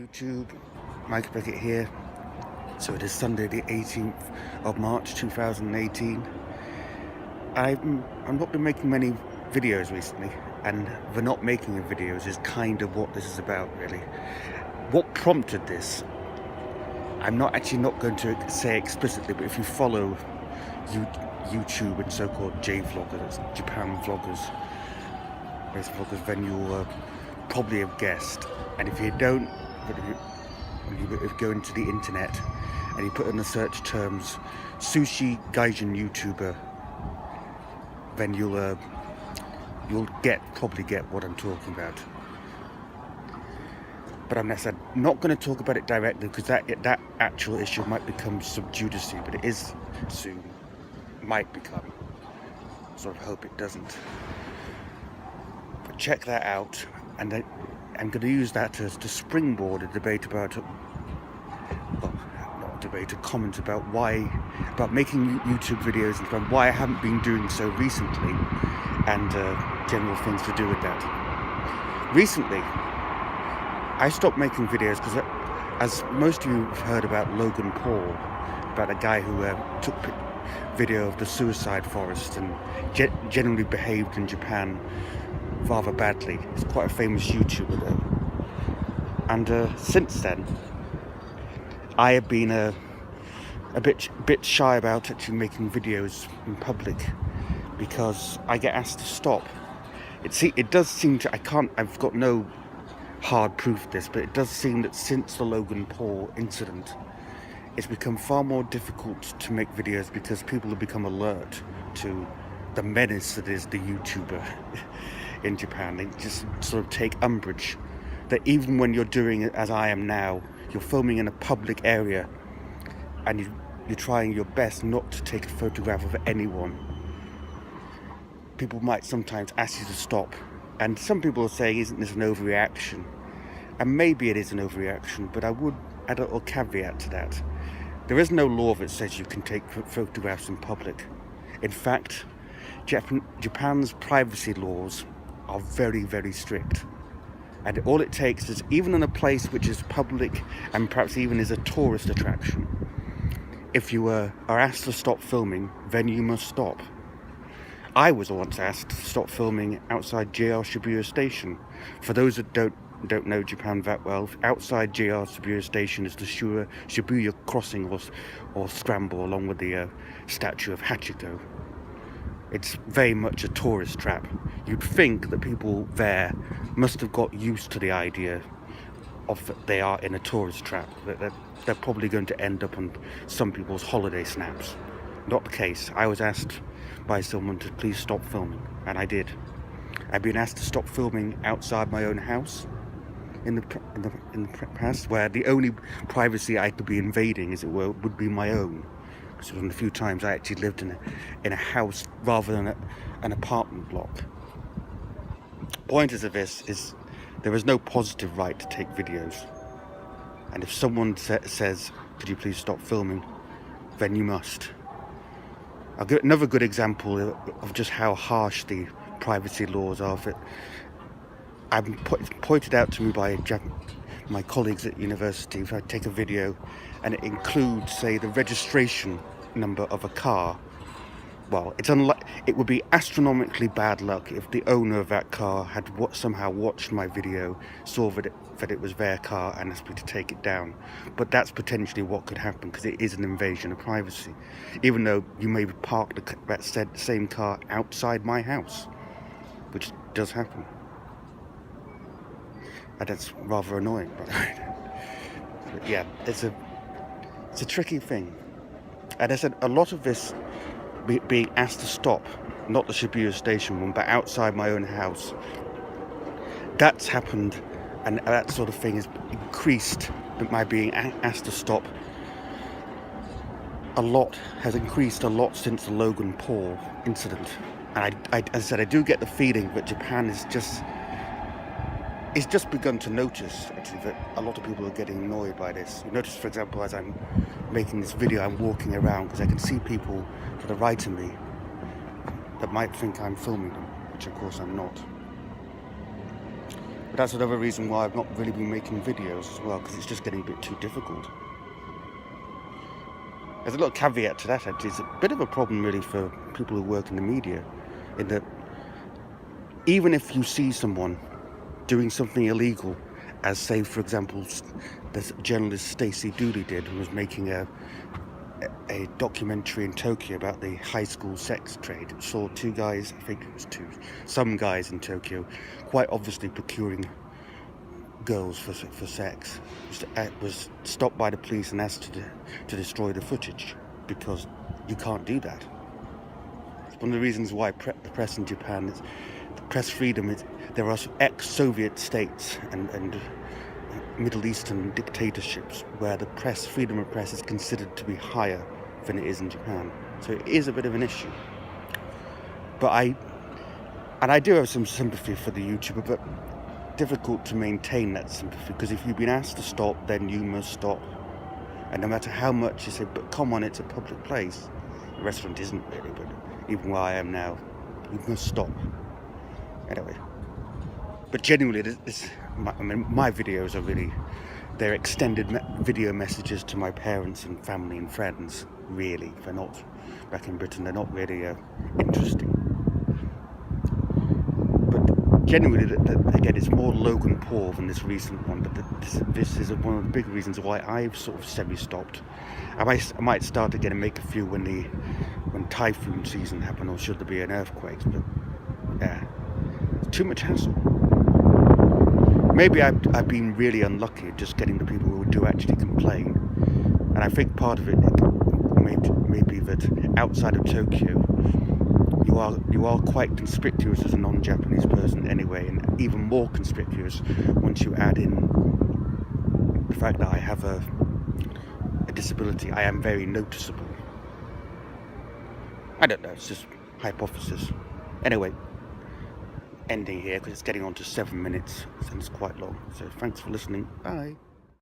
YouTube, Mike Beckett here. So it is Sunday the 18th of March 2018. I've not been making many videos recently, and the not making of videos is kind of what this is about, really. What prompted this, I'm not going to say explicitly, but if you follow YouTube and so-called J-vloggers, Japan vloggers, race vloggers, then you'll probably have guessed. And if you don't, if you go into the internet and you put in the search terms sushi gaijin YouTuber, then you'll probably get what I'm talking about. But I'm not going to talk about it directly, because that actual issue might become sub judice, but it is soon. Might become. Sort of hope it doesn't. But check that out, and I'm going to use that to springboard a debate about, a comment about making YouTube videos and about why I haven't been doing so recently, and general things to do with that. Recently, I stopped making videos because, as most of you have heard about Logan about a guy who took video of the suicide forest and generally behaved in Japan rather badly. He's quite a famous YouTuber though. And since then, I have been a bit shy about actually making videos in public, because I get asked to stop. It does seem to, I've got no hard proof of this, but it does seem that since the Logan Paul incident, it's become far more difficult to make videos because people have become alert to the menace that is the YouTuber in Japan. They just sort of take umbrage that even when you're doing it as I am now, you're filming in a public area and you're trying your best not to take a photograph of anyone. People might sometimes ask you to stop, and some people are saying, isn't this an overreaction? And maybe it is an overreaction, but I would add a little caveat to that. There is no law that says you can take photographs in public. In fact, Japan's privacy laws are very, very strict. And all it takes is, even in a place which is public and perhaps even is a tourist attraction, if you are asked to stop filming, then you must stop. I was once asked to stop filming outside JR Shibuya Station. For those that don't know Japan that well, outside JR Shibuya Station is the Shibuya crossing or scramble along with the statue of Hachiko. It's very much a tourist trap. You'd think that people there must have got used to the idea of that they are in a tourist trap, that they're probably going to end up on some people's holiday snaps. Not the case. I was asked by someone to please stop filming, and I did. I've been asked to stop filming outside my own house in the past, where the only privacy I could be invading, as it were, would be my own. Because one of the few times I actually lived in a house rather than an apartment block. Point of this is, there is no positive right to take videos, and if someone says, could you please stop filming, then you must. I'll give another good example of just how harsh the privacy laws are. Pointed out to me by my colleagues at university. If I take a video and it includes, say, the registration number of a car, well, it would be astronomically bad luck if the owner of that car had somehow watched my video, saw that it was their car, and asked me to take it down. But that's potentially what could happen, because it is an invasion of privacy, even though you may park that same car outside my house, which does happen. And that's rather annoying, but yeah, it's a tricky thing. And I said, a lot of this being asked to stop, not the Shibuya Station one, but outside my own house, that's happened, and that sort of thing has increased. My being asked to stop has increased a lot since the Logan Paul incident. And as I said, I do get the feeling that Japan is just begun to notice, actually, that a lot of people are getting annoyed by this. You notice, for example, as I'm making this video, I'm walking around because I can see people to the right of me that might think I'm filming them, which of course I'm not. But that's another reason why I've not really been making videos as well, because it's just getting a bit too difficult. There's a little caveat to that, actually. It's a bit of a problem really for people who work in the media, in that even if you see someone doing something illegal, as say for example the journalist Stacey Dooley did, who was making a documentary in Tokyo about the high school sex trade. It saw two guys, I think it was some guys in Tokyo, quite obviously procuring girls for sex. Was stopped by the police and asked to destroy the footage, because you can't do that. It's one of the reasons why the press in Japan, the press freedom is, there are ex-Soviet states and Middle Eastern dictatorships where the freedom of press is considered to be higher than it is in Japan. So it is a bit of an issue. But I do have some sympathy for the YouTuber, but difficult to maintain that sympathy, because if you've been asked to stop, then you must stop. And no matter how much you say, but come on, it's a public place. The restaurant isn't really, but even where I am now, you must stop. Anyway. But genuinely, my videos are really, they're extended video messages to my parents and family and friends, really. They're not, back in Britain, they're not really interesting. But genuinely, again, it's more Logan Paul than this recent one, but this is one of the big reasons why I've sort of semi-stopped. I might start again and make a few when typhoon season happen, or should there be an earthquake, but yeah, it's too much hassle. Maybe I've been really unlucky at just getting the people who do actually complain, and I think part of it may be that outside of Tokyo, you are quite conspicuous as a non-Japanese person anyway, and even more conspicuous once you add in the fact that I have a disability. I am very noticeable. I don't know, it's just hypothesis. Anyway, ending here because it's getting on to 7 minutes and it's quite long. So thanks for listening. Bye.